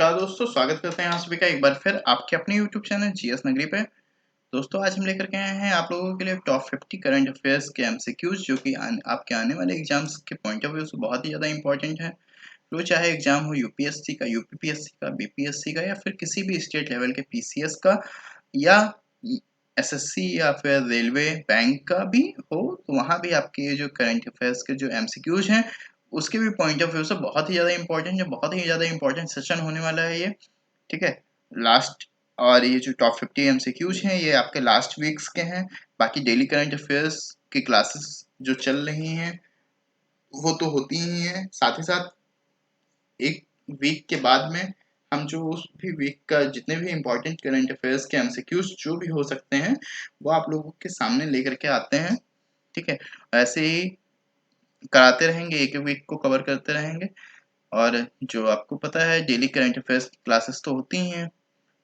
नमस्कार दोस्तों, स्वागत करते हैं आप सभी का एक बार फिर आपके अपने यूट्यूब चैनल जीएस नगरी पे। दोस्तों आज हम लेकर के आए हैं आप लोगों के लिए टॉप 50 करंट अफेयर्स के एमसीक्यूज जो कि आपके आने वाले एग्जाम्स के पॉइंट ऑफ व्यू से बहुत ही ज़्यादा इंपॉर्टेंट है। तो चाहे एग्जाम हो यूपीएससी का, यूपीपीएससी का, बीपीएससी का या फिर किसी भी स्टेट लेवल के पीसीएस का या एसएससी या फिर रेलवे बैंक का भी हो, तो वहाँ भी आपके जो करंट अफेयर्स के जो एमसीक्यूज हैं उसके भी पॉइंट ऑफ व्यू से बहुत ही ज़्यादा इंपॉर्टेंट है, बहुत ही ज़्यादा इंपॉर्टेंट सेशन होने वाला है ये। ठीक है, लास्ट और ये जो टॉप 50 एमसीक्यूज हैं ये आपके लास्ट वीक्स के हैं। बाकी डेली करंट अफेयर्स की क्लासेस जो चल रही हैं वो तो होती ही हैं, साथ ही साथ एक वीक के बाद में हम जो उस भी वीक का जितने भी इम्पोर्टेंट करंट अफेयर्स के एमसीक्यूज जो भी हो सकते हैं वो आप लोगों के सामने लेकर के आते हैं। ठीक है, ऐसे ही कराते रहेंगे, एक एक वीक को कवर करते रहेंगे। और जो आपको पता है डेली करंट अफेयर्स की क्लासेस तो होती ही हैं।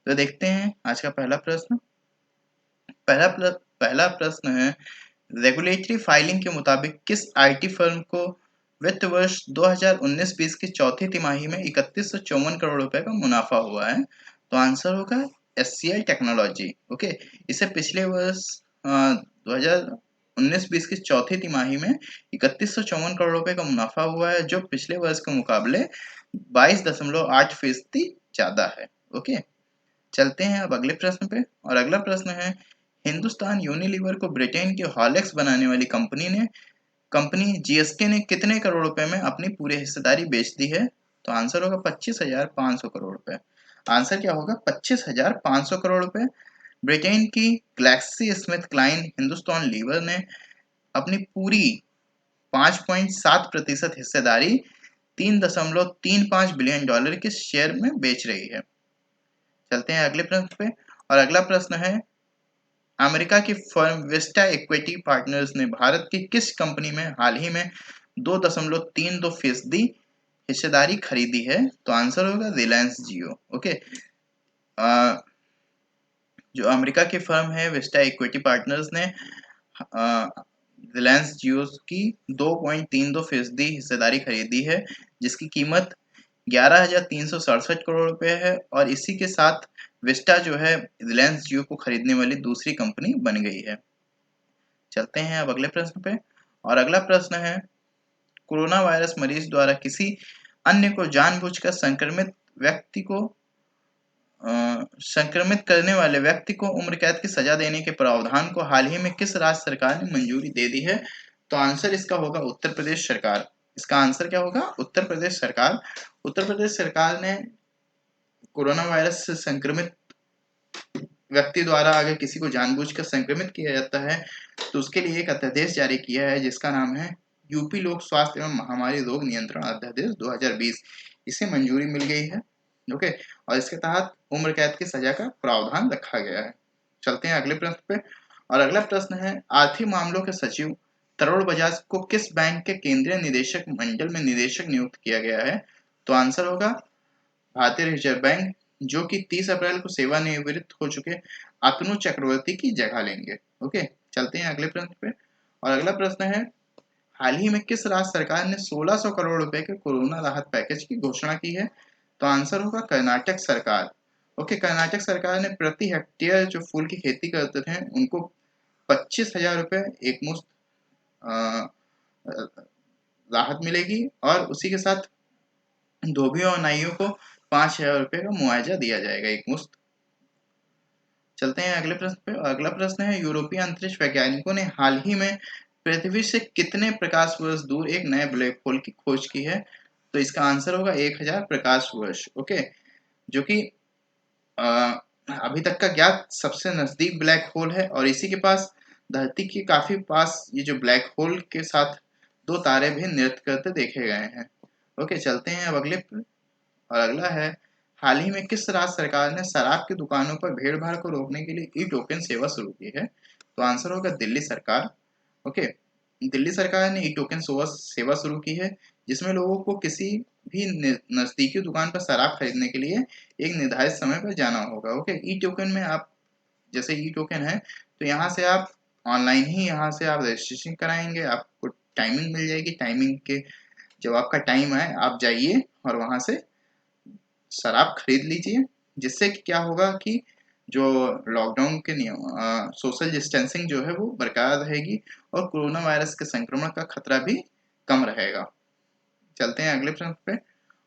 तो देखते हैं आज का पहला प्रश्न। पहला प्रश्न है, रेगुलेटरी फाइलिंग के मुताबिक किस आईटी फर्म को वित्त वर्ष 2019-20 की चौथी तिमाही में 3154 करोड़ रुपए का मुनाफा हुआ है? तो आंसर होगा एचसीएल टेक्नोलॉजी। ओके, इसे पिछले वर्ष 2019-20 की चौथी तिमाही में 3154 करोड़ रुपए का मुनाफा हुआ है, जो पिछले वर्ष के मुकाबले 22.8% ज्यादा है। ओके, चलते हैं अब अगले प्रश्न पे। और अगला प्रश्न है, हिंदुस्तान यूनिलीवर को ब्रिटेन की हॉर्लिक्स बनाने वाली कंपनी जीएसके ने कितने करोड़ रुपए में अपनी पूरी हिस्सेदारी बेच दी है? तो आंसर होगा 25,500 करोड़ रुपए। आंसर क्या होगा? 25,500 करोड़ रुपए। ब्रिटेन की GlaxoSmithKline Hindustan Lever ने अपनी पूरी 5.7% हिस्सेदारी $3.35 बिलियन के शेयर में बेच रही है। चलते हैं अगले प्रश्न पे। और अगला प्रश्न है, अमेरिका की फर्म विस्टा इक्विटी पार्टनर्स ने भारत की किस कंपनी में हाल ही में 2.32% हिस्सेदारी खरीदी है? तो आंसर होगा रिलायंस जियो। ओके, जो अमेरिका की फर्म है विस्टा इक्विटी पार्टनर्स ने रिलायंस जियो की 2.32% हिस्सेदारी खरीदी है, जिसकी कीमत 11,367 करोड़ रुपए है। और इसी के साथ विस्टा जो है रिलायंस जियो को खरीदने वाली दूसरी कंपनी बन गई है। चलते हैं अब अगले प्रश्न पे। और अगला प्रश्न है, कोरोना वायरस मरीज द्वारा किसी अन्य को जानबूझकर संक्रमित करने वाले व्यक्ति को उम्र कैद की सजा देने के प्रावधान को हाल ही में किस राज्य सरकार ने मंजूरी दे दी है? तो आंसर इसका होगा उत्तर प्रदेश सरकार। इसका आंसर क्या होगा? उत्तर प्रदेश सरकार। उत्तर प्रदेश सरकार ने कोरोना वायरस से संक्रमित व्यक्ति द्वारा अगर किसी को जानबूझकर संक्रमित किया जाता है तो उसके लिए एक अध्यादेश जारी किया है जिसका नाम है यूपी लोक स्वास्थ्य एवं महामारी रोग नियंत्रण अध्यादेश 2020। इसे मंजूरी मिल गई है। ओके, और इसके तहत उम्र कैद की सजा का प्रावधान रखा गया है। चलते हैं अगले प्रश्न पे। और अगला प्रश्न है, आर्थिक मामलों के सचिव तरुण बजाज को किस बैंक के केंद्रीय निदेशक मंडल में निदेशक नियुक्त किया गया है? तो आंसर होगा भारतीय रिजर्व बैंक, जो कि 30 अप्रैल को सेवानिवृत्त हो चुके अतनु चक्रवर्ती की जगह लेंगे। ओके, चलते हैं अगले प्रश्न पे। और अगला प्रश्न है, हाल ही में किस राज्य सरकार ने 1600 करोड़ रुपए के कोरोना राहत पैकेज की घोषणा की है? तो आंसर होगा कर्नाटक सरकार। ओके, कर्नाटक सरकार ने प्रति हेक्टेयर जो फूल की खेती करते थे उनको 25,000 रुपए एक मुश्त राहत मिलेगी और उसी के साथ धोबियों और नाइयों को 5,000 रुपए का मुआवजा दिया जाएगा एक मुश्त। चलते हैं अगले प्रश्न पे। अगला प्रश्न है, यूरोपीय अंतरिक्ष वैज्ञानिकों ने हाल ही में पृथ्वी से कितने प्रकाश वर्ष दूर एक नए ब्लैक होल की खोज की है? तो इसका आंसर होगा 1000 प्रकाश वर्ष। ओके, जो कि अभी तक का ज्ञात सबसे नजदीक ब्लैक होल है और इसी के पास धरती के काफी पास ये जो ब्लैक होल के साथ दो तारे भी नृत्य करते देखे गए हैं। ओके, चलते हैं अब अगले पे। और अगला है, हाल ही में किस राज्य सरकार ने शराब की दुकानों पर भीड़-भाड़ को रोकने के लिए ई टोकन सेवा शुरू की है? तो आंसर होगा दिल्ली सरकार। ओके, दिल्ली सरकार ने ई टोकन सेवा शुरू की है, जिसमें लोगों को किसी भी नजदीकी दुकान पर शराब खरीदने के लिए एक निर्धारित समय पर जाना होगा। ओके, ई टोकन में आप जैसे ई टोकन है तो यहाँ से आप ऑनलाइन ही यहाँ से आप रजिस्ट्रेशन कराएंगे, आपको टाइमिंग मिल जाएगी। टाइमिंग के जब आपका टाइम आए आप जाइए और वहां से शराब खरीद लीजिए, जिससे कि क्या होगा कि जो लॉकडाउन के नियम सोशल डिस्टेंसिंग जो है वो बरकरार रहेगी और कोरोना वायरस के संक्रमण का खतरा भी कम रहेगा। चलते हैं अगले प्रश्न पे।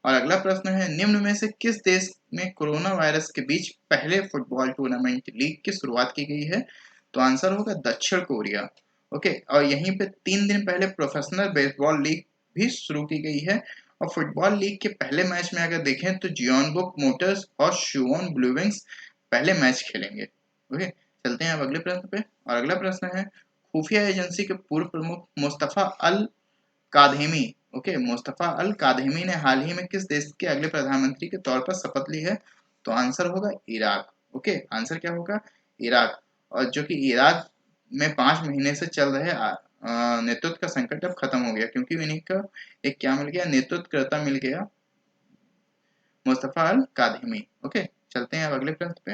और अगला प्रश्न है, निम्न में से किस देश में कोरोना वायरस के बीच पहले फुटबॉल टूर्नामेंट लीग की शुरुआत की गई है? तो आंसर होगा दक्षिण कोरिया। ओके, और यहीं पे 3 दिन पहले प्रोफेशनल बेसबॉल लीग भी शुरू की गई है। और फुटबॉल लीग के पहले मैच में अगर देखें तो जियोनबुक मोटर्स और शुवॉन ब्लूविंग्स पहले मैच खेलेंगे। ओके, चलते हैं अब अगले प्रश्न पे। और अगला प्रश्न है, खुफिया एजेंसी के पूर्व प्रमुख मुस्तफा अल कादेमी, ओके, मुस्तफा अल कादेमी ने हाल ही में किस देश के अगले प्रधानमंत्री के तौर पर शपथ ली है? तो आंसर होगा इराक। ओके, आंसर क्या होगा? इराक। और जो कि इराक में 5 महीने से चल रहे नेतृत्व का संकट अब खत्म हो गया, क्योंकि इन्हीं का एक क्या मिल गया, नेतृत्वकर्ता मिल गया, मुस्तफा अल कादेमी। ओके, चलते हैं अब अगले प्रश्न पे।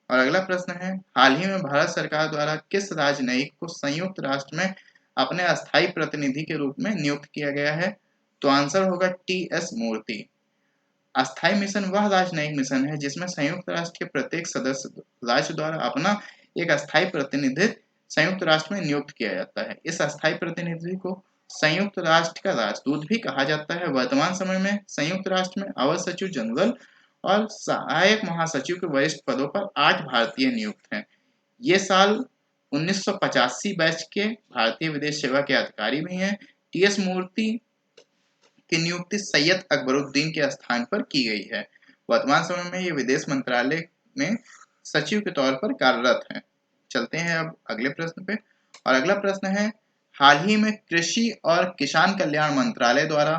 और अगला प्रश्न है, हाल ही में भारत सरकार द्वारा किस राजनयिक को संयुक्त राष्ट्र में अपने अस्थायी प्रतिनिधि के रूप में नियुक्त किया गया है? तो आंसर होगा टी.एस. मूर्ति। अस्थायी मिशन वह राजनयिक मिशन है जिसमें संयुक्त राष्ट्र के प्रत्येक सदस्य राज्य द्वारा अपना एक अस्थायी प्रतिनिधि संयुक्त राष्ट्र में नियुक्त किया जाता है। इस अस्थायी प्रतिनिधि को संयुक्त राष्ट्र का राजदूत भी कहा जाता है। वर्तमान समय में संयुक्त राष्ट्र में अवर सचिव जनरल और सहायक महासचिव के वरिष्ठ पदों पर 8 भारतीय नियुक्त हैं। ये साल 1985 बैच के भारतीय विदेश सेवा के अधिकारी भी हैं। टी.एस. मूर्ति की नियुक्ति सैयद अकबरुद्दीन के स्थान पर की गई है। वर्तमान समय में ये विदेश मंत्रालय में सचिव के तौर पर कार्यरत हैं। चलते हैं अब अगले प्रश्न पे। और अगला प्रश्न है, हाल ही में कृषि और किसान कल्याण मंत्रालय द्वारा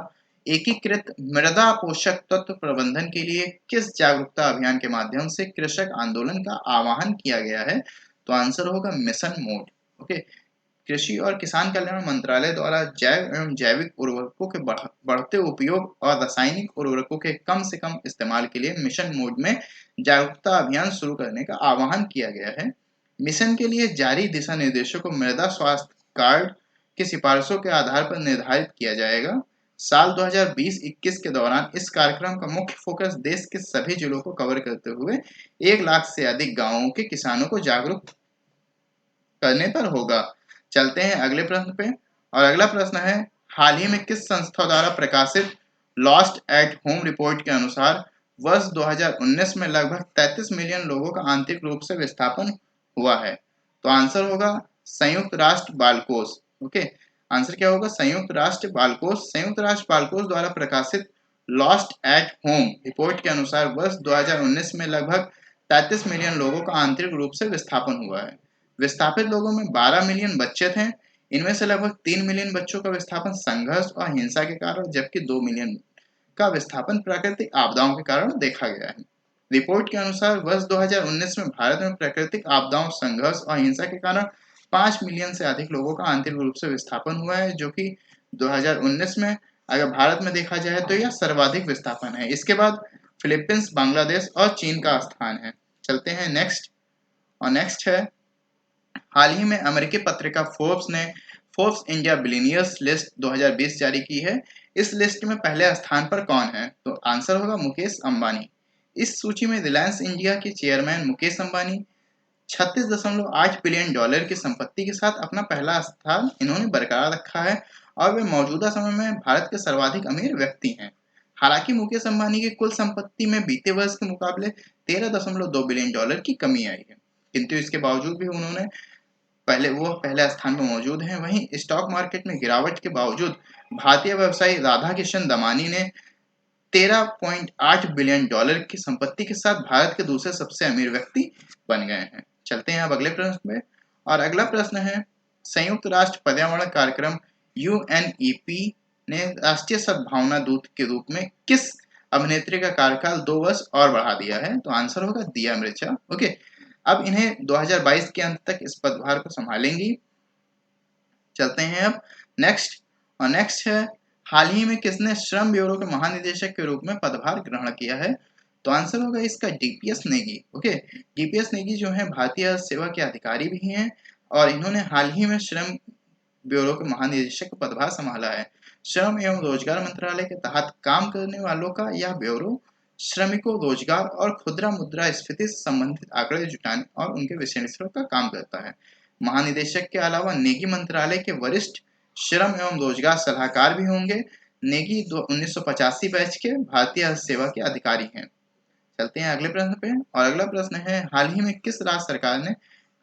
एकीकृत मृदा पोषक तत्व प्रबंधन के लिए किस जागरूकता अभियान के माध्यम से कृषक आंदोलन का आह्वान किया गया है? तो आंसर होगा मिशन मोड। ओके, कृषि और किसान कल्याण मंत्रालय द्वारा जैव एवं जैविक उर्वरकों के बढ़ते उपयोग और रासायनिक उर्वरकों के कम से कम इस्तेमाल के लिए मिशन मोड में जागरूकता अभियान शुरू करने का आह्वान किया गया है। मिशन के लिए जारी दिशा निर्देशों को मृदा स्वास्थ्य कार्ड की सिफारिशों के आधार पर निर्धारित किया जाएगा। साल 2020-21 के दौरान इस कार्यक्रम का मुख्य फोकस देश के सभी जिलों को कवर करते हुए 1 लाख से अधिक गांवों के किसानों को जागरूक करने पर होगा। चलते हैं अगले प्रश्न पे। और अगला प्रश्न है, हाल ही में किस संस्था द्वारा प्रकाशित लॉस्ट एट होम रिपोर्ट के अनुसार वर्ष 2019 में लगभग 33 मिलियन लोगों का आंतरिक रूप से विस्थापन हुआ है? तो आंसर होगा संयुक्त राष्ट्र बाल कोष। ओके, आंसर क्या होगा? संयुक्त राष्ट्र बाल कोष। संयुक्त राष्ट्र बाल कोष द्वारा प्रकाशित लॉस्ट एट होम रिपोर्ट के अनुसार वर्ष 2019 में लगभग 33 मिलियन लोगों का आंतरिक रूप से विस्थापन हुआ है। विस्थापित लोगों में 12 मिलियन बच्चे थे। इनमें से लगभग 3 मिलियन बच्चों का विस्थापन संघर्ष और हिंसा के कारण, जबकि 2 मिलियन का विस्थापन प्राकृतिक आपदाओं के कारण देखा गया है। रिपोर्ट के अनुसार वर्ष 2019 में भारत में प्राकृतिक आपदाओं, संघर्ष और हिंसा के कारण 5 मिलियन से अधिक लोगों का आंतरिक रूप से विस्थापन हुआ है, जो कि 2019 में अगर भारत में देखा जाए तो यह सर्वाधिक विस्थापन है। इसके बाद फिलीपींस, बांग्लादेश और चीन का स्थान है। चलते हैं नेक्स्ट। और नेक्स्ट है, हाल ही में अमेरिकी पत्रिका फोर्ब्स ने फोर्ब्स इंडिया बिलियनियर्स लिस्ट 2020 जारी की है। इस लिस्ट में पहले स्थान पर कौन है? तो आंसर होगा मुकेश अंबानी। इस सूची में रिलायंस इंडिया के chairman Mukesh Ambani 36.8 billion dollar की संपत्ति के साथ अपना पहला स्थान इन्होंने बरकरार रखा है और वे मौजूदा समय में भारत के सर्वाधिक अमीर व्यक्ति हैं। हालांकि मुकेश अंबानी की कुल संपत्ति में बीते वर्ष के मुकाबले 13.2 बिलियन डॉलर की कमी आई है, किंतु इसके बावजूद भी उन्होंने पहले स्थान पर मौजूद हैं। वहीं स्टॉक मार्केट में गिरावट के बावजूद भारतीय व्यवसायी राधा किशन दमानी ने 13.8 बिलियन डॉलर की संपत्ति के साथ भारत के दूसरे सबसे अमीर व्यक्ति बन गए हैं। चलते हैं अब अगले प्रश्न में। और अगला प्रश्न है, संयुक्त राष्ट्र पर्यावरण कार्यक्रम यूएनईपी ने राष्ट्रीय सद्भावना दूत के रूप में किस अभिनेत्री का कार्यकाल 2 वर्ष और बढ़ा दिया है? तो आंसर होगा दिया मिर्जा। ओके, अब इन्हें 2022 के अंत तक इस पदभार को संभालेंगी। चलते हैं अब नेक्स्ट। और नेक्स्ट है, हाल ही में किसने श्रम ब्यूरो के महानिदेशक के रूप में पदभार ग्रहण किया है? तो आंसर होगा इसका DPS Negi. Okay, DPS Negi जो है भारतीय सेवा के अधिकारी भी हैं और इन्होंने हाल ही में श्रम ब्यूरो के महानिदेशक का पदभार संभाला है। श्रम एवं रोजगार मंत्रालय के तहत काम करने वालों का यह ब्यूरो श्रमिकों, रोजगार और खुदरा मुद्रास्फीति से संबंधित आंकड़े जुटाने और उनके विश्लेषण का काम करता है। महानिदेशक के अलावा नेगी मंत्रालय के वरिष्ठ श्रम एवं रोजगार सलाहकार भी होंगे। नेगी 1985 बैच के भारतीय अर्थ सेवा के अधिकारी हैं। चलते हैं अगले प्रश्न पे, और अगला प्रश्न है, हाल ही में किस राज्य सरकार ने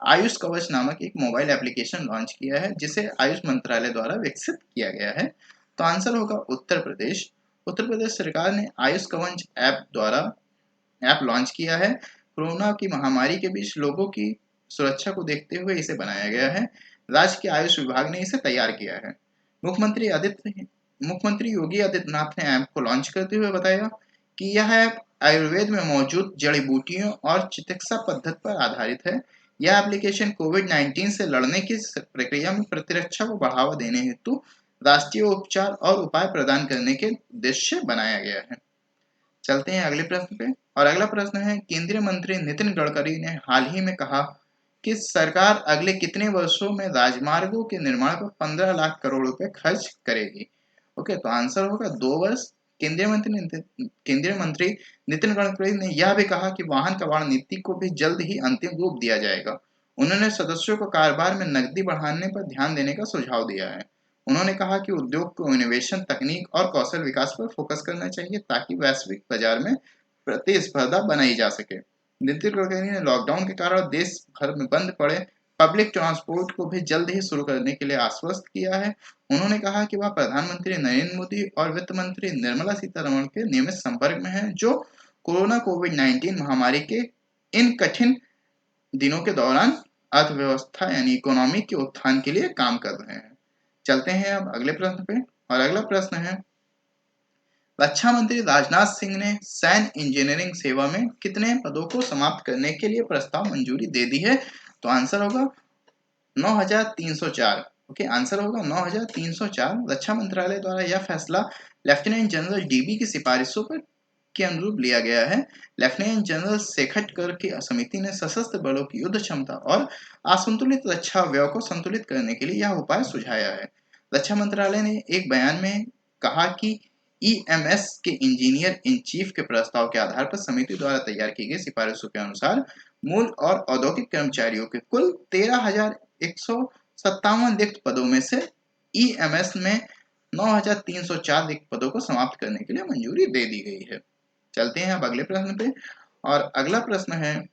आयुष कवच नामक एक मोबाइल एप्लीकेशन लॉन्च किया है, जिसे आयुष मंत्रालय द्वारा विकसित किया गया है? तो आंसर होगा उत्तर प्रदेश। उत्तर प्रदेश सरकार ने आयुष कवच ऐप लॉन्च किया है। कोरोना की महामारी के बीच लोगों की सुरक्षा को देखते हुए इसे बनाया गया है। राज्य के आयुष विभाग ने इसे तैयार किया है। मुख्यमंत्री योगी आदित्यनाथ ने ऐप को लॉन्च करते हुए बताया कि यह ऐप आयुर्वेद में मौजूद जड़ी बूटियों और चिकित्सा पद्धति पर आधारित है। यह एप्लीकेशन कोविड-19 से लड़ने की प्रक्रिया में प्रतिरक्षा को बढ़ावा देने हेतु राष्ट्रीय उपचार और उपाय प्रदान करने के उद्देश्य से बनाया गया है। चलते हैं अगले प्रश्न पे, और अगला प्रश्न है, केंद्रीय मंत्री नितिन गडकरी ने हाल ही में कहा कि सरकार अगले कितने वर्षों में राजमार्गों के निर्माण पर 15 लाख करोड़ रुपए खर्च करेगी? ओके, तो आंसर होगा 2 वर्ष। केंद्रीय मंत्री नितिन गडकरी ने यह भी कहा कि वाहन कबाड़ नीति को भी जल्द ही अंतिम रूप दिया जाएगा। उन्होंने सदस्यों को कारोबार में नकदी बढ़ाने पर ध्यान देने का सुझाव दिया है। उन्होंने कहा कि उद्योग को इनोवेशन, तकनीक और कौशल विकास पर फोकस करना चाहिए ताकि वैश्विक बाजार में प्रतिस्पर्धा बनाई जा सके। नितिन गडकरी ने लॉकडाउन के कारण देश भर में बंद पड़े पब्लिक ट्रांसपोर्ट को भी जल्द ही शुरू करने के लिए आश्वस्त किया है। उन्होंने कहा कि वह प्रधानमंत्री नरेंद्र मोदी और वित्त मंत्री निर्मला सीतारमण के नियमित संपर्क में हैं, जो कोविड-19 महामारी के इन कठिन दिनों के दौरान अर्थव्यवस्था यानी इकोनॉमी के उत्थान के लिए काम कर रहे हैं। चलते हैं अब अगले प्रश्न पे, और अगला प्रश्न है, रक्षा मंत्री राजनाथ सिंह ने सैन्य इंजीनियरिंग सेवा में कितने पदों को समाप्त करने के लिए प्रस्ताव मंजूरी दे दी है? तो आंसर होगा 9304। ओके, आंसर होगा 9304। रक्षा मंत्रालय द्वारा यह फैसला लेफ्टिनेंट जनरल डीबी की सिफारिशों पर के अनुरूप लिया गया है। लेफ्टिनेंट जनरल शेखटकर की समिति ने सशस्त्र बलों की युद्ध क्षमता और असंतुलित रक्षा व्यय को संतुलित करने के लिए यह उपाय सुझाया है। रक्षा मंत्रालय ने एक बयान में कहा कि ईएमएस के इंजीनियर इन चीफ के प्रस्ताव के आधार पर समिति द्वारा तैयार की गई सिफारिशों के अनुसार मूल और औद्योगिक कर्मचारियों के कुल 13,157 रिक्त पदों में से ईएमएस में 9,304 रिक्त पदों को समाप्त करने के लिए मंजूरी दे दी गई है। चलते हैं अब अगले प्रश्न पे, और अगला प्रश्न है,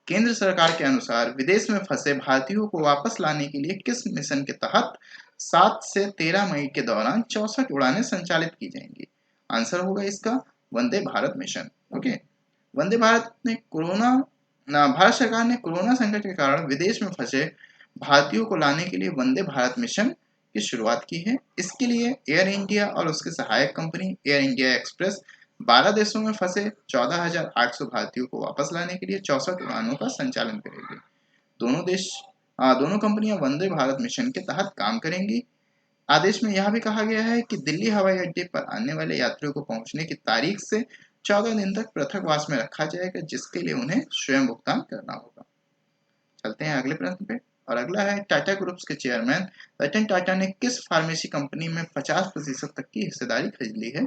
केंद्र सरकार के अनुसार विदेश में फंसे भारतीयों को वापस लाने के लिए किस मिशन के तहत 7 से 13 मई के दौरान 64 उड़ानें संचालित की जाएंगी? आंसर होगा इसका वंदे भारत मिशन। ओके, वंदे भारत भारत सरकार ने कोरोना संकट के कारण विदेश में फंसे भारतीयों को लाने के लिए वंदे भारत मिशन की शुरुआत की है। इसके लिए एयर इंडिया और उसके सहायक कंपनी एयर इंडिया एक्सप्रेस 12 देशों में फंसे 14,800 भारतीयों को वापस लाने के लिए 64 उड़ानों का संचालन करेगी। दोनों कंपनियां वंदे भारत मिशन के तहत काम करेंगी। आदेश में यह भी कहा गया है कि दिल्ली हवाई अड्डे पर आने वाले यात्रियों को पहुंचने की तारीख से 14 दिन तक पृथकवास में रखा जाएगा, जिसके लिए उन्हें स्वयं भुगतान करना होगा। चलते हैं अगले प्रश्न पे, और अगला है, टाटा ग्रुप्स के चेयरमैन रतन टाटा ने किस फार्मेसी कंपनी में 50% तक की हिस्सेदारी खरीद ली है?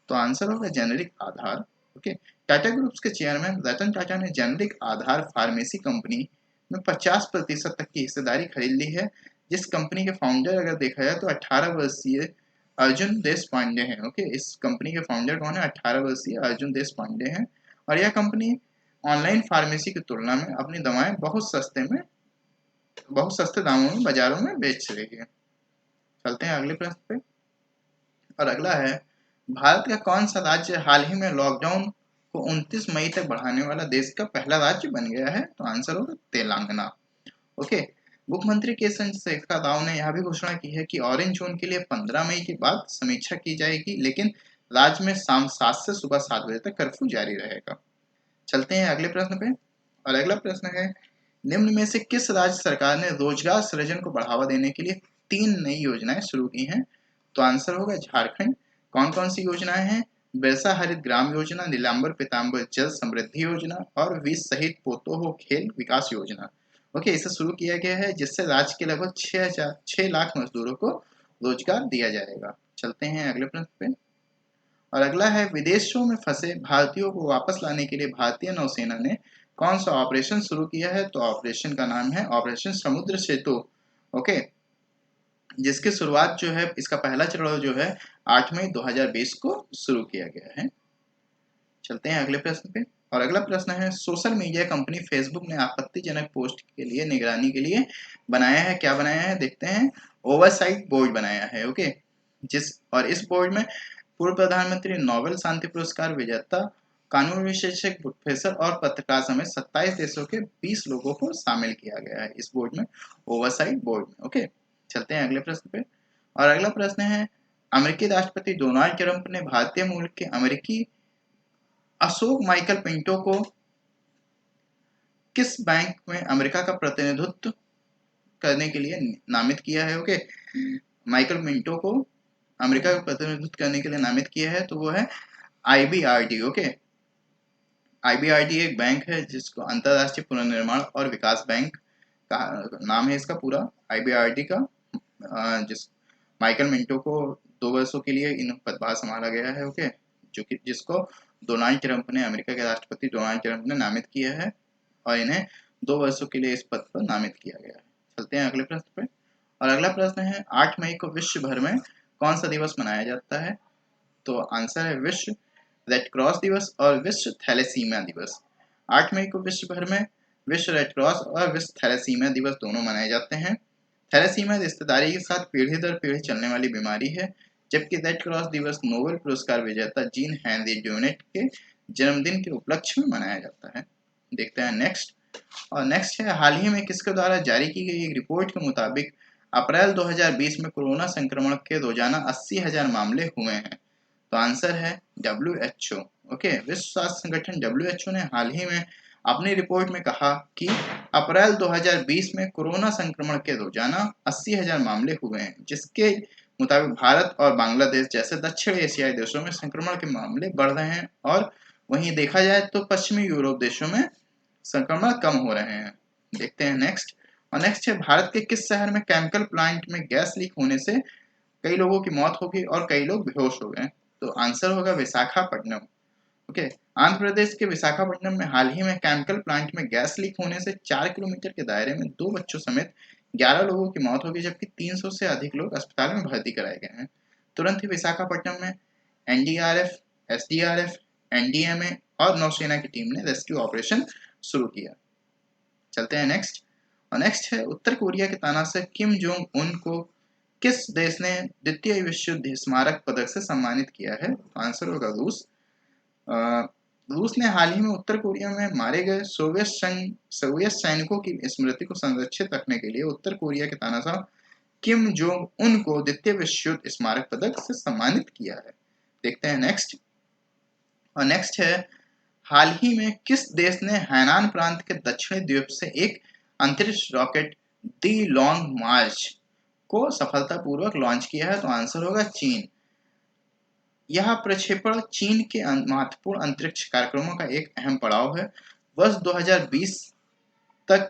तो आंसर होगा जेनेरिक आधार। ओके, टाटा ग्रुप्स के चेयरमैन रतन टाटा ने जेनेरिक आधार फार्मेसी कंपनी में 50% तक की हिस्सेदारी खरीद ली है, जिस कंपनी के फाउंडर अगर देखा जाए तो 18 वर्षीय अर्जुन देश पांडे हैं। ओके, इस कंपनी के फाउंडर कौन है? 18 वर्षीय अर्जुन देश पांडे हैं, और यह कंपनी ऑनलाइन फार्मेसी की तुलना में अपनी दवाएं बहुत सस्ते दामों में बाजारों में बेच रही है। चलते हैं अगले प्रश्न पे, और अगला है, भारत का कौन सा राज्य हाल ही में लॉकडाउन को 29 मई तक बढ़ाने वाला देश का पहला राज्य बन गया है? तो आंसर होगा तेलंगाना। ओके, मुख्यमंत्री के चंद्रशेखर राव ने यह भी घोषणा की है कि ऑरेंज जोन के लिए 15 मई के बाद समीक्षा की जाएगी, लेकिन राज्य में शाम 7 से सुबह 7 बजे तक कर्फ्यू जारी रहेगा। चलते हैं अगले प्रश्न पे, और अगला प्रश्न है, निम्न में से किस राज्य सरकार ने रोजगार सृजन को बढ़ावा देने के लिए 3 नई योजनाएं शुरू की हैं? तो आंसर होगा झारखंड। कौन कौन सी योजनाएं हैं? बिरसा हरित ग्राम योजना, नीलांबर पीतांबर जल समृद्धि योजना और 20 शहीद पोतो हो खेल विकास योजना। ओके, इसे शुरू किया गया है, जिससे राज्य के लगभग 6 लाख मजदूरों को रोजगार दिया जाएगा। चलते हैं अगले प्रश्न पे, और अगला है विदेशों में फंसे भारतीयों को वापस लाने के लिए भारतीय नौसेना ने कौन सा ऑपरेशन शुरू किया है? तो ऑपरेशन का नाम है ऑपरेशन समुद्र सेतु। ओके, जिसकी शुरुआत जो है, इसका पहला चरण जो है 8 मई 2020 को शुरू किया गया है। चलते हैं अगले प्रश्न पे। और अगला प्रश्न है सोशल मीडिया कंपनी फेसबुक ने आपत्तिजनक पोस्ट के लिए निगरानी के लिए बनाया है, क्या बनाया है देखते हैं, ओवरसाइट बोर्ड बनाया है। ओके, और इस बोर्ड में पूर्व प्रधानमंत्री, नोबेल शांति पुरस्कार विजेता, कानून विशेषज्ञ, प्रोफेसर और पत्रकार समेत 27 देशों के 20 लोगों को शामिल किया गया है इस बोर्ड में, ओवरसाइट बोर्ड में। ओके, चलते हैं अगले प्रश्न पे। और अगला प्रश्न है अमेरिकी राष्ट्रपति डोनाल्ड ट्रंप ने भारतीय मूल के अमेरिकी अशोक माइकल पिंटो को किस बैंक में अमेरिका का प्रतिनिधित्व करने के लिए नामित किया है? ओके, माइकल पिंटो को अमेरिका का प्रतिनिधित्व करने के लिए नामित किया है, तो वो है IBRD। ओके, IBRD एक बैंक है जिसको अंतरराष्ट्रीय पुनर्निर्माण और विकास बैंक का नाम है, इसका पूरा IBRD का, जिस माइकल मिंटो को 2 वर्षों के लिए इन पदभार संभाला गया है। ओके, जो कि जिसको डोनाल्ड ट्रंप ने, अमेरिका के राष्ट्रपति डोनाल्ड ट्रंप ने नामित किया है और इन्हें 2 वर्षों के लिए इस पद पर नामित किया गया है। चलते हैं अगले प्रश्न पे। और अगला प्रश्न है 8 मई को विश्व भर में कौन सा दिवस मनाया जाता है? तो आंसर है विश्व रेड क्रॉस दिवस और विश्व थैलेसीमिया दिवस। 8 मई को विश्व भर में विश्व रेड क्रॉस और विश्व थैलेसीमिया दिवस दोनों मनाए जाते हैं। थैलेसीमिया रिश्तेदारी के साथ पीढ़ी दर पीढ़ी चलने वाली बीमारी है, जबकि रेड क्रॉस दिवस नोबेल पुरस्कार विजेता जीन हेनरी ड्यूनेट के जन्मदिन के उपलक्ष्य में मनाया जाता है। देखते हैं नेक्स्ट। और नेक्स्ट है हाल ही में किसके द्वारा जारी की गई एक रिपोर्ट के मुताबिक अप्रैल 2020 में कोरोना संक्रमण के रोजाना 80,000 मामले हुए हैं। तो आंसर है WHO। ओके, विश्व स्वास्थ्य संगठन WHO ने हाल ही में अपनी रिपोर्ट में कहा कि अप्रैल 2020 में कोरोना संक्रमण के रोजाना 80,000 मामले हुए हैं, जिसके मुताबिक भारत और बांग्लादेश जैसे दक्षिण एशियाई देशों में संक्रमण के मामले बढ़ रहे हैं और वहीं देखा जाए तो पश्चिमी यूरोप देशों में संक्रमण कम हो रहे हैं। देखते हैं नेक्स्ट। और नेक्स्ट है भारत के किस शहर में केमिकल प्लांट में गैस लीक होने से कई लोगों की मौत हो गई और कई लोग बेहोश हो गए? तो आंसर होगा विशाखापट्टनम। ओके, आंध्र प्रदेश के विशाखापट्टनम में हाल ही में केमिकल प्लांट में गैस लीक होने से 4 किलोमीटर के दायरे में 2 बच्चों समेत 11 लोगों की मौत हो गई, जबकि 300 से अधिक लोग अस्पताल में भर्ती कराए गए हैं। तुरंत ही विशाखापट्टनम में NDRF, SDRF, NDMA और नौसेना की टीम ने रेस्क्यू ऑपरेशन शुरू किया। चलते हैं नेक्स्ट। और नेक्स्ट है उत्तर कोरिया के तानाशाह किम जोंग उन को किस देश ने द्वितीय विश्व युद्ध स्मारक पदक से सम्मानित किया है? आंसर होगा रूस। रूस ने हाल ही में उत्तर कोरिया में मारे गए सोवियत सैनिकों की स्मृति को संरक्षित रखने के लिए उत्तर कोरिया के तानाशाह किम जोंग उन को द्वितीय विश्व युद्ध स्मारक पदक से सम्मानित किया है। देखते हैं नेक्स्ट। और नेक्स्ट है हाल ही में किस देश ने हैनान प्रांत के दक्षिणी द्वीप से एक अंतरिक्ष रॉकेट दी लॉन्ग मार्च को सफलतापूर्वक लॉन्च किया है? तो आंसर होगा चीन। यह प्रक्षेपण चीन के महत्वपूर्ण अंतरिक्ष कार्यक्रमों का एक अहम पड़ाव है। वर्ष 2020 तक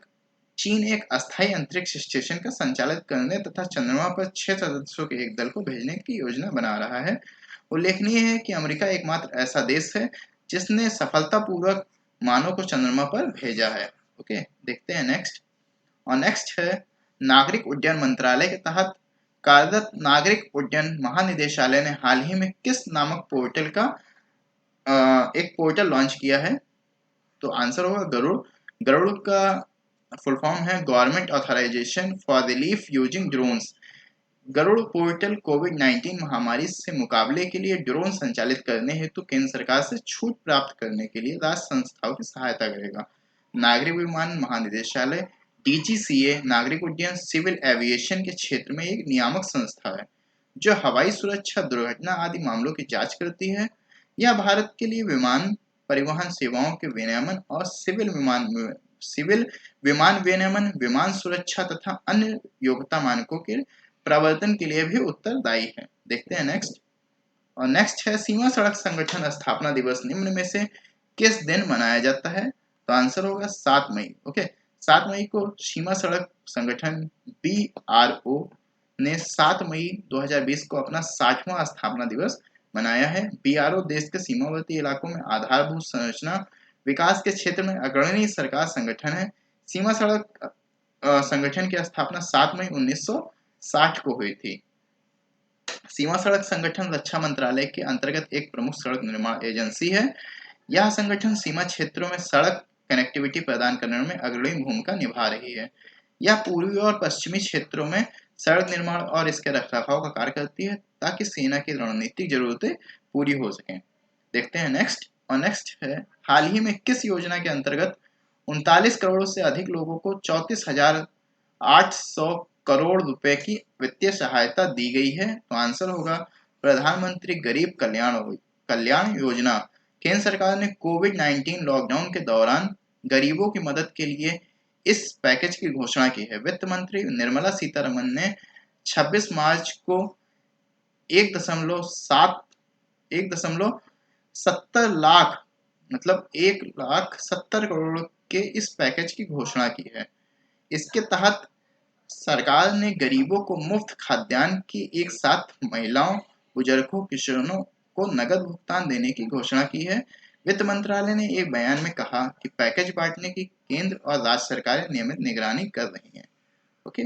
चीन एक अस्थायी अंतरिक्ष स्टेशन का संचालित करने तथा चंद्रमा पर 6 सदस्यों के एक दल को भेजने की योजना बना रहा है। उल्लेखनीय है कि अमेरिका एकमात्र ऐसा देश है जिसने सफलतापूर्वक मानव को चंद्रमा पर भेजा है। ओके, देखते हैं नेक्स्ट। और नेक्स्ट है नागरिक उड्डयन मंत्रालय के तहत कार्यरत नागरिक उड्डयन महानिदेशालय ने हाल ही में किस नामक पोर्टल का एक पोर्टल लॉन्च किया है? तो आंसर होगा गरुड़। गरुड़ का फुल फॉर्म है government authorization for relief using drones. Garud portal कोविड-19 महामारी से मुकाबले के लिए ड्रोन संचालित करने हेतु केंद्र सरकार से छूट प्राप्त करने के लिए राज्य संस्थाओं की सहायता करेगा। नागरिक विमान महानिदेशालय DGCA नागरिक उड्डयन सिविल एविएशन के क्षेत्र में एक नियामक संस्था है जो हवाई सुरक्षा, दुर्घटना आदि मामलों की जांच करती है। यह भारत के लिए विमान परिवहन सेवाओं के विनियमन और सिविल विमान विनियमन, विमान सुरक्षा तथा अन्य योग्यता मानकों के प्रवर्तन के लिए भी उत्तरदायी है। देखते हैं नेक्स्ट। और नेक्स्ट है सीमा सड़क संगठन स्थापना दिवस निम्न में से किस दिन मनाया जाता है? तो आंसर होगा 7 मई। ओके, 7 मई को सीमा सड़क संगठन BRO ने 7 मई 2020 को अपना 60वां स्थापना दिवस बनाया है। बीआरओ देश के सीमावर्ती इलाकों में आधारभूत संरचना विकास के क्षेत्र में अग्रणी सरकार संगठन है। सीमा सड़क संगठन की स्थापना 7 मई 1960 को हुई थी। सीमा सड़क संगठन रक्षा मंत्रालय के अंतर्गत एक प्रमुख सड़क निर्माण एजेंसी है। यह संगठन सीमा क्षेत्रों में सड़क कनेक्टिविटी प्रदान करने में अग्रणी भूमिका निभा रही है। यह पूर्वी और पश्चिमी क्षेत्रों में सड़क निर्माण और इसके रखरखाव का कार्य करती है ताकि सेना की रणनीतिक जरूरतें पूरी हो सकें। देखते हैं नेक्स्ट। और नेक्स्ट है, हाल ही में किस योजना के अंतर्गत 39 करोड़ से अधिक लोगों को 34,800 करोड़ रुपए की वित्तीय सहायता दी गई है? तो आंसर होगा प्रधानमंत्री गरीब कल्याण योजना। केंद्र सरकार ने कोविड-19 लॉकडाउन के दौरान गरीबों की मदद के लिए इस पैकेज की घोषणा की है। वित्त मंत्री निर्मला सीतारमन ने 26 मार्च को 1.70 लाख मतलब 1,70 करोड़ के इस पैकेज की घोषणा की है। इसके तहत सरकार ने गरीबों को मुफ्त खाद्यान्न की एक साथ महिलाओं, बुजुर्गों, किसानों को नगद भुगतान देने की घोषणा की है। वित्त मंत्रालय ने एक बयान में कहा कि पैकेज बांटने की केंद्र और राज्य सरकारें नियमित निगरानी कर रही हैं। ओके,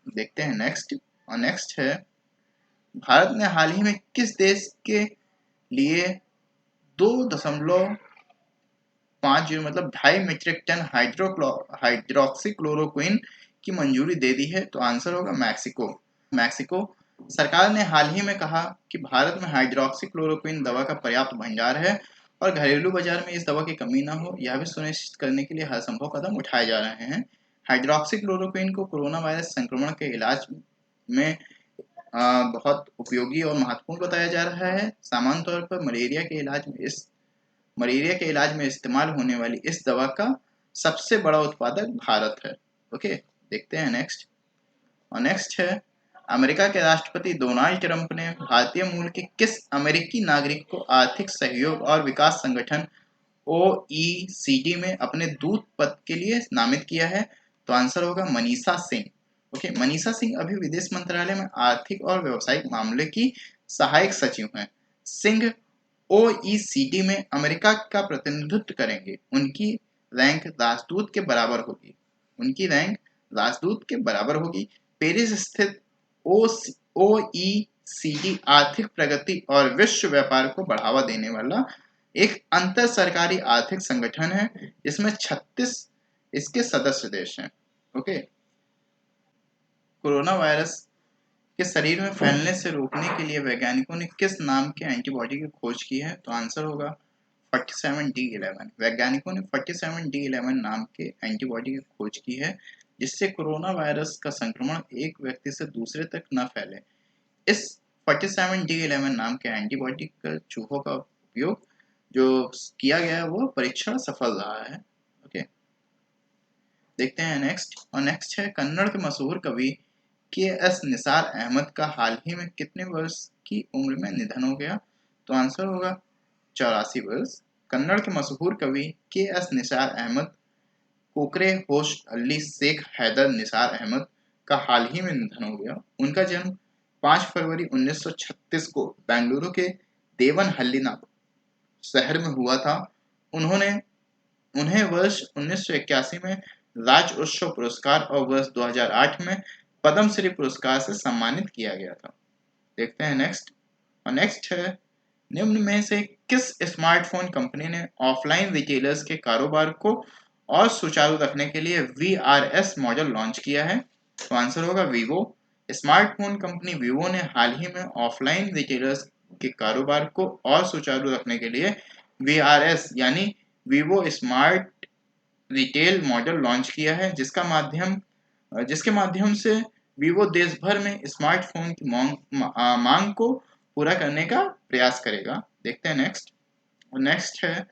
देखते हैं नेक्स्ट। और नेक्स्ट है, भारत ने हाल ही में किस देश के लिए 2.50 मतलब 2.5 मीट्रिक टन हाइड्रोक्सीक्लोरोक्विन की मंजूरी दे दी है? तो आंसर होगा मैक्सिको सरकार ने हाल ही में कहा कि भारत में हाइड्रोक्सीक्लोरोक्विन दवा का पर्याप्त भंडार है और घरेलू बाजार में इस दवा की कमी न हो, यह भी सुनिश्चित करने के लिए हर संभव कदम उठाए जा रहे हैं। हाइड्रोक्सीक्लोरोक्विन को कोरोना वायरस संक्रमण के इलाज में बहुत उपयोगी और महत्वपूर्ण बताया जा रहा है। सामान्य तौर पर मलेरिया के इलाज में इस्तेमाल होने वाली इस दवा का सबसे बड़ा उत्पादक भारत है। ओके, देखते हैं नेक्स्ट। और नेक्स्ट है, अमेरिका के राष्ट्रपति डोनाल्ड ट्रंप ने भारतीय मूल के किस अमेरिकी नागरिक को आर्थिक सहयोग और विकास संगठन OECD में अपने दूत पद के लिए नामित किया है? तो आंसर होगा मनीषा सिंह। ओके, मनीषा सिंह अभी विदेश मंत्रालय में आर्थिक और व्यावसायिक मामले की सहायक सचिव हैं। सिंह OECD में अमेरिका का प्रतिनिधित्व करेंगे। उनकी रैंक राजदूत के बराबर होगी। पेरिस स्थित OECD आर्थिक प्रगति और विश्व व्यापार को बढ़ावा देने वाला एक अंतर सरकारी आर्थिक संगठन है जिसमें 36 इसके सदस्य देश हैं। ओके, कोरोना वायरस के शरीर में फैलने से रोकने के लिए वैज्ञानिकों ने किस नाम के एंटीबॉडी की खोज की है? तो आंसर होगा 47D11। वैज्ञानिकों ने 47D11 नाम के एंटीबॉडी की खोज की है जिससे कोरोना वायरस का संक्रमण एक व्यक्ति से दूसरे तक न फैले। इस 47D11 नाम के एंटीबॉडी का चूहों का उपयोग जो किया गया वो परीक्षण सफल रहा है। ओके, देखते हैं नेक्स्ट। और नेक्स्ट है, कन्नड़ के मशहूर कवि KS निसार अहमद का हाल ही में कितने वर्ष की उम्र में निधन हो गया? तो आंसर होगा 84 वर्ष। कन्नड़ के मशहूर कवि KS निसार अहमद कोकरे होश अली शेख हैदर निसार अहमद का हाल ही में निधन हो गया। उनका जन्म 5 फरवरी 1936 को बेंगलुरु के देवनहल्ली शहर में हुआ था। उन्हें वर्ष 1981 में राज्य उत्सव पुरस्कार और वर्ष 2008 में पद्म श्री पुरस्कार से सम्मानित किया गया था। देखते हैं नेक्स्ट। और नेक्स्ट है, निम्न में से किस स्मार्टफोन कंपनी ने ऑफलाइन रिटेलर्स के कारोबार को और सुचारू रखने के लिए VRS मॉडल लॉन्च किया है? तो आंसर होगा वीवो। स्मार्टफोन कंपनी वीवो ने हाल ही में ऑफलाइन रिटेलर्स के कारोबार को और सुचारू रखने के लिए VRS यानी Vivo smart retail model launch किया है जिसके माध्यम से वीवो देश भर में स्मार्टफोन की मांग को पूरा करने का प्रयास करेगा। देखते हैं नेक्स्ट। और नेक्स्ट है,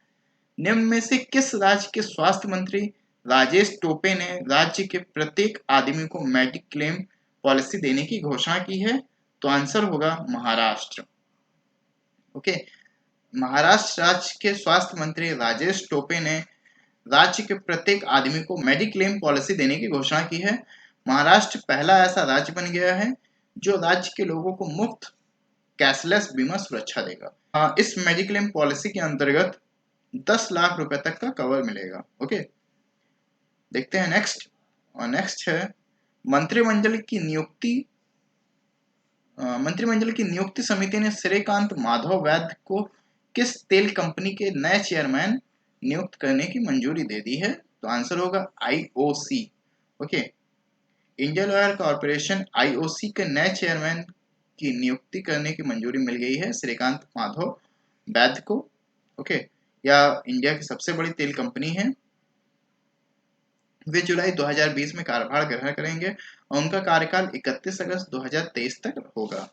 निम्न में से किस राज्य के स्वास्थ्य मंत्री राजेश टोपे ने राज्य के प्रत्येक आदमी को मेडिक्लेम पॉलिसी देने की घोषणा की है? तो आंसर होगा महाराष्ट्र। ओके, महाराष्ट्र राज्य के स्वास्थ्य मंत्री राजेश टोपे ने राज्य के प्रत्येक आदमी को मेडिक्लेम पॉलिसी देने की घोषणा की है। महाराष्ट्र पहला ऐसा राज्य बन गया है जो राज्य के लोगों को मुफ्त कैशलेस बीमा सुरक्षा देगा। इस मेडिक्लेम पॉलिसी के अंतर्गत 10 लाख रुपए तक का कवर मिलेगा। ओके, देखते हैं नेक्स्ट। और नेक्स्ट है मंत्रिमंडल की नियुक्ति। मंत्रिमंडल की नियुक्ति समिति ने श्रीकांत माधव वैद्य को किस तेल कंपनी के नए चेयरमैन नियुक्त करने की मंजूरी दे दी है? तो आंसर होगा IOC. Okay, Indian oil corporation IOC के नए चेयरमैन की नियुक्ति करने की मंजूरी मिल गई है श्रीकांत माधव वैद्य को। ओके, या इंडिया की सबसे बड़ी तेल कंपनी है। वे जुलाई 2020 में कार्यभार ग्रहण करेंगे और उनका कार्यकाल 31 अगस्त 2023 तक होगा।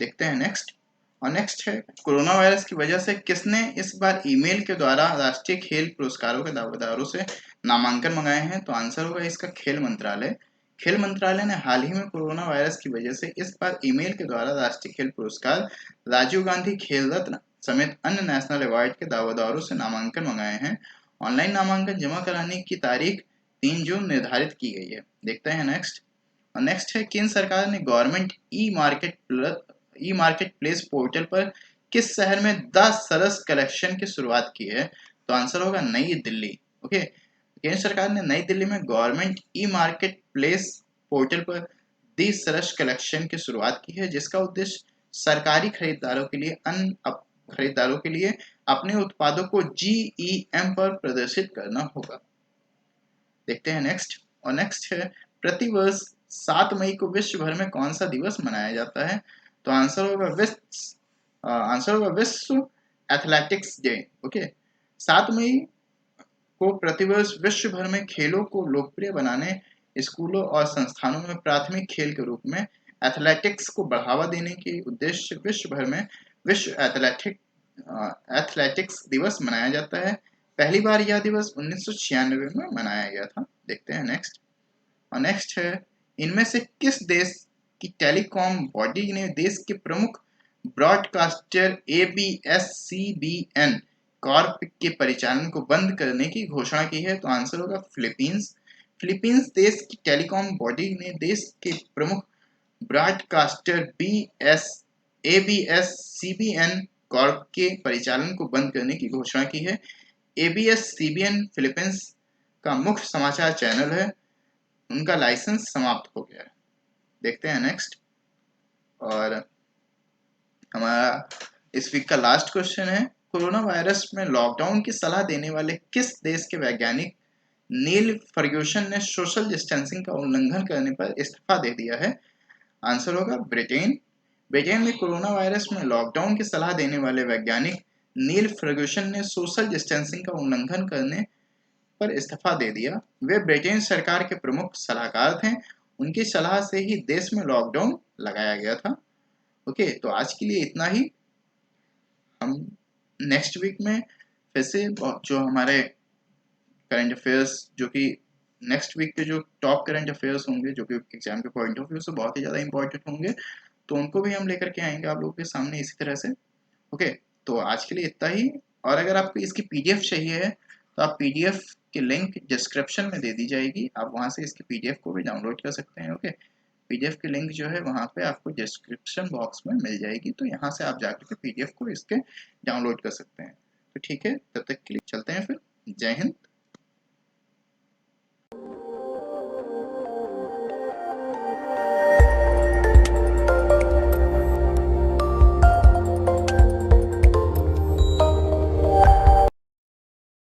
देखते हैं नेक्स्ट। और नेक्स्ट है कोरोना वायरस की वजह से किसने इस बार ईमेल के द्वारा राष्ट्रीय खेल पुरस्कारों के दावेदारों से नामांकन मंगाए हैं? तो आंसर होगा इसका खेल मंत्रालय। खेल मंत्रालय ने हाल ही में कोरोना वायरस की वजह से इस बार ईमेल के द्वारा राष्ट्रीय खेल पुरस्कार, राजीव गांधी खेल रत्न समेत अन्य नेशनल अवार्ड के दावेदारों से नामांकन मंगाए हैं। ऑनलाइन नामांकन जमा कराने की तारीख 3 जून निर्धारित की गई है। देखते हैं नेक्स्ट। और नेक्स्ट है केंद्र सरकार ने government e market place portal पर किस शहर में 10 सरस कलेक्शन की शुरुआत की है? तो आंसर होगा नई दिल्ली। ओके, केंद्र सरकार ने नई दिल्ली में government e market place portal पर 10 सरस कलेक्शन की शुरुआत की है, जिसका उद्देश्य सरकारी खरीदारों के लिए अपने उत्पादों को GEM पर प्रदर्शित करना होगा। देखते हैं नेक्स्ट। और नेक्स्ट है प्रतिवर्ष 7 मई को विश्व भर में कौन सा दिवस मनाया जाता है? तो आंसर होगा विश्व एथलेटिक्स डे। ओके, 7 मई को प्रतिवर्ष विश्व भर में खेलों को लोकप्रिय बनाने, स्कूलों और संस्थानों में प्राथमिक खेल के रूप में एथलेटिक्स को बढ़ावा देने के उद्देश्य विश्व भर में विश्व एथलेटिक्स दिवस मनाया जाता है। पहली बार यह दिवस 1996 में मनाया गया था। देखते हैं नेक्स्ट। और नेक्स्ट है इनमें से किस देश की टेलीकॉम बॉडी ने देश के प्रमुख ब्रॉडकास्टर ABS-CBN कॉर्प के परिचालन को बंद करने की घोषणा की है? तो आंसर होगा फिलीपींस। फिलीपींस देश की टेलीकॉम बॉडी ने देश के प्रमुख ब्रॉडकास्टर ABS-CBN कॉर्प के परिचालन को बंद करने की घोषणा की है। ABS-CBN फिलीपींस का मुख्य समाचार चैनल है, उनका लाइसेंस समाप्त हो गया है। देखते हैं नेक्स्ट। और हमारा इस वीक का लास्ट क्वेश्चन है कोरोना वायरस में लॉकडाउन की सलाह देने वाले किस देश के वैज्ञानिक नील फर्ग्यूसन ने सोशल डिस्टेंसिंग का उल्लंघन करने पर इस्तीफा दे दिया है? आंसर होगा ब्रिटेन। ब्रिटेन में कोरोना वायरस में लॉकडाउन की सलाह देने वाले वैज्ञानिक नील फर्ग्यूसन ने सोशल डिस्टेंसिंग का उल्लंघन करने पर इस्तीफा दे दिया। वे ब्रिटेन सरकार के प्रमुख सलाहकार थे, उनकी सलाह से ही देश में लॉकडाउन लगाया गया था। ओके, तो आज के लिए इतना ही। हम नेक्स्ट वीक में फिर से जो हमारे करंट अफेयर्स, जो कि नेक्स्ट वीक के जो टॉप करंट अफेयर्स होंगे, जो कि एग्जाम के पॉइंट ऑफ व्यू से बहुत ही ज़्यादा इंपॉर्टेंट होंगे, तो उनको भी हम लेकर के आएंगे आप लोगों के सामने इसी तरह से। ओके, तो आज के लिए इतना ही। और अगर आपको इसकी PDF चाहिए है तो आप PDF की लिंक डिस्क्रिप्शन में दे दी जाएगी, आप वहाँ से इसकी PDF को भी डाउनलोड कर सकते हैं। ओके, PDF की लिंक जो है वहाँ पे आपको डिस्क्रिप्शन बॉक्स में मिल जाएगी, तो यहाँ से आप जाकर के PDF को इसके डाउनलोड कर सकते हैं। तो ठीक है, तब तक के लिए चलते हैं फिर। जय हिंद।